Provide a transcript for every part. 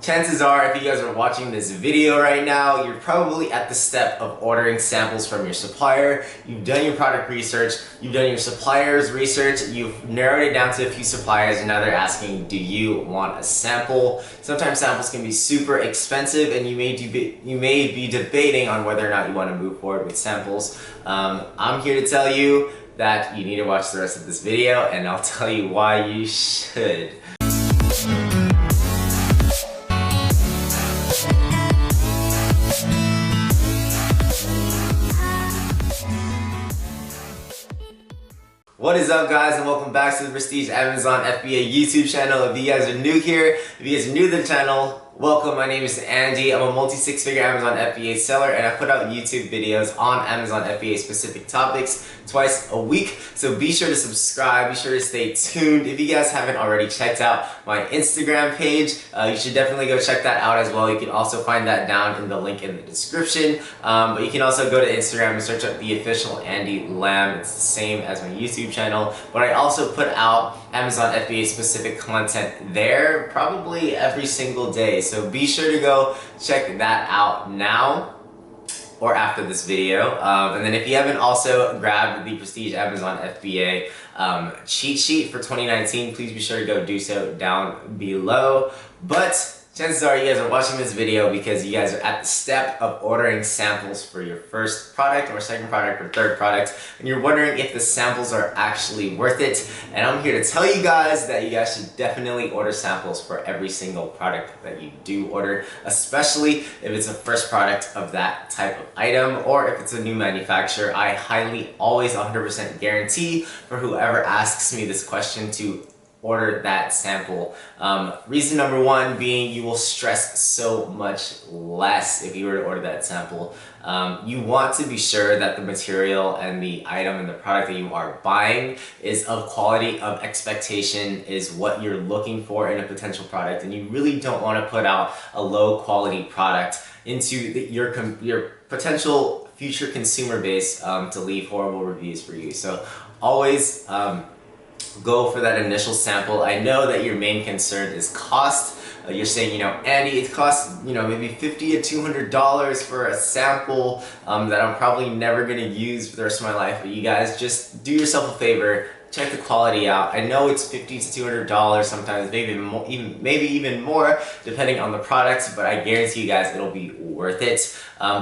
Chances are, if you guys are watching this video right now, you're probably at the step of ordering samples from your supplier. You've done your product research, you've done your supplier's research, you've narrowed it down to a few suppliers, and now they're asking, do you want a sample? Sometimes samples can be super expensive, and you may be debating on whether or not you want to move forward with samples. I'm here to tell you that you need to watch the rest of this video, and I'll tell you why you should. What is up, guys, and welcome back to the Prestige Amazon FBA YouTube channel. If you guys are new here, if you guys are new to the channel, welcome. My name is Andy. I'm a multi-six-figure Amazon FBA seller, and I put out YouTube videos on Amazon FBA specific topics twice a week. So be sure to subscribe, be sure to stay tuned. If you guys haven't already checked out my Instagram page, you should definitely go check that out as well. You can also find that down in the link in the description. But you can also go to Instagram and search up the official Andy Lamb. It's the same as my YouTube channel. But I also put out Amazon FBA specific content there probably every single day. So be sure to go check that out now or after this video. And then if you haven't also grabbed the Prestige Amazon FBA cheat sheet for 2019, please be sure to go do so down below. But chances are you guys are watching this video because you guys are at the step of ordering samples for your first product or second product or third product, and you're wondering if the samples are actually worth it. And I'm here to tell you guys that you guys should definitely order samples for every single product that you do order, especially if it's a first product of that type of item or if it's a new manufacturer. I highly always 100% guarantee for whoever asks me this question to order that sample. Reason number one being you will stress so much less if you were to order that sample. You want to be sure that the material and the item and the product that you are buying is of quality, of expectation, is what you're looking for in a potential product, and you really don't want to put out a low quality product into your potential future consumer base to leave horrible reviews for you. So always go for that initial sample. I know that your main concern is cost. You're saying, Andy, it costs, maybe $50 to $200 for a sample that I'm probably never gonna use for the rest of my life. But you guys, just do yourself a favor. Check the quality out. I know it's $50 to $200 sometimes, maybe even more depending on the product, but I guarantee you guys it'll be worth it.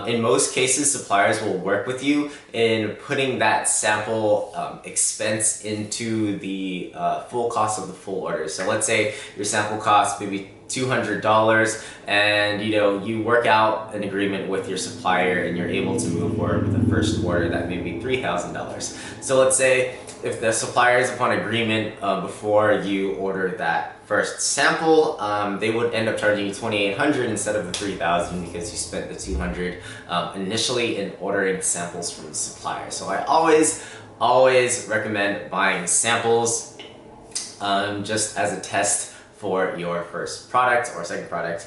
In most cases, suppliers will work with you in putting that sample expense into the full cost of the full order. So let's say your sample costs maybe $200, and you work out an agreement with your supplier and you're able to move forward with the first order that may be $3,000. So let's say if the supplier is upon agreement before you order that first sample, they would end up charging you $2,800 instead of the $3,000 because you spent the $200 initially in ordering samples from the supplier. So I always recommend buying samples just as a test for your first product or second product.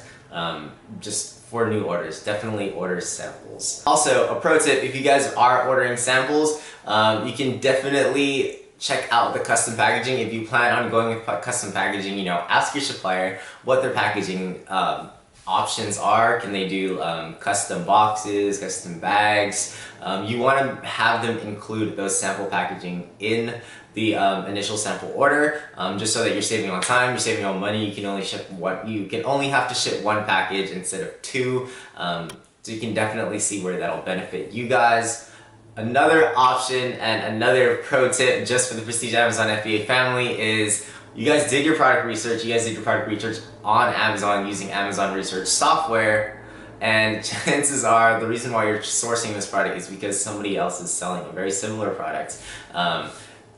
Just for new orders, definitely order samples. Also, a pro tip, if you guys are ordering samples, you can definitely check out the custom packaging. If you plan on going with custom packaging, ask your supplier what their packaging options are. Can they do custom boxes, custom bags? You want to have them include those sample packaging in the initial sample order, just so that you're saving on time, you're saving on money. You can only have to ship one package instead of two. So you can definitely see where that'll benefit you guys. Another option and another pro tip just for the Prestige Amazon FBA family is you guys did your product research. You guys did your product research on Amazon using Amazon research software, and chances are the reason why you're sourcing this product is because somebody else is selling a very similar product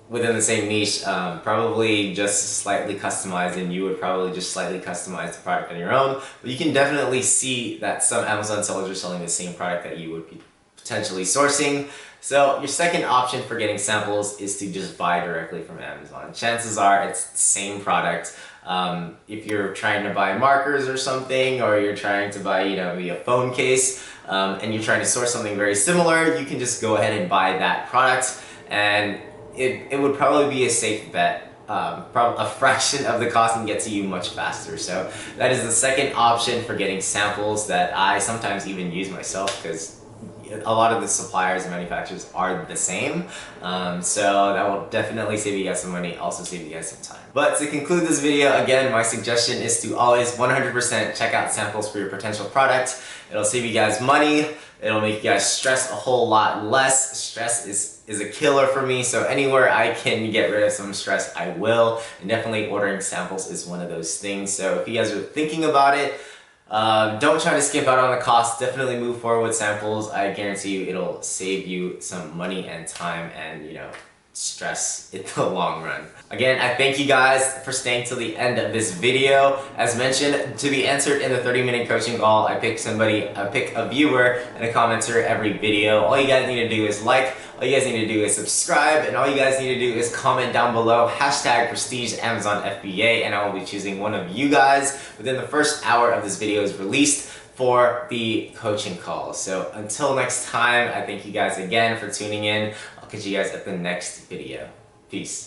within the same niche, probably just slightly customized, and you would probably just slightly customize the product on your own. But you can definitely see that some Amazon sellers are selling the same product that you would be potentially sourcing. So your second option for getting samples is to just buy directly from Amazon. Chances are it's the same product. If you're trying to buy markers or something, or you're trying to buy, maybe a phone case, and you're trying to source something very similar, you can just go ahead and buy that product, and it would probably be a safe bet a fraction of the cost and get to you much faster. So that is the second option for getting samples that I sometimes even use myself, because a lot of the suppliers and manufacturers are the same. So that will definitely save you guys some money, also save you guys some time. But to conclude this video, again, my suggestion is to always 100% check out samples for your potential product. It'll save you guys money. It'll make you guys stress a whole lot less. Stress is a killer for me, so anywhere I can get rid of some stress, I will. And definitely ordering samples is one of those things. So if you guys are thinking about it, don't try to skip out on the cost. Definitely move forward with samples. I guarantee you it'll save you some money and time and, you know, stress in the long run. Again, I thank you guys for staying till the end of this video. As mentioned, to be answered in the 30-minute coaching call, I pick a viewer and a commenter every video. All you guys need to do is like, all you guys need to do is subscribe, and all you guys need to do is comment down below #PrestigeAmazonFBA, and I will be choosing one of you guys within the first hour of this video is released for the coaching call. So until next time, I thank you guys again for tuning in. I'll catch you guys at the next video. Peace.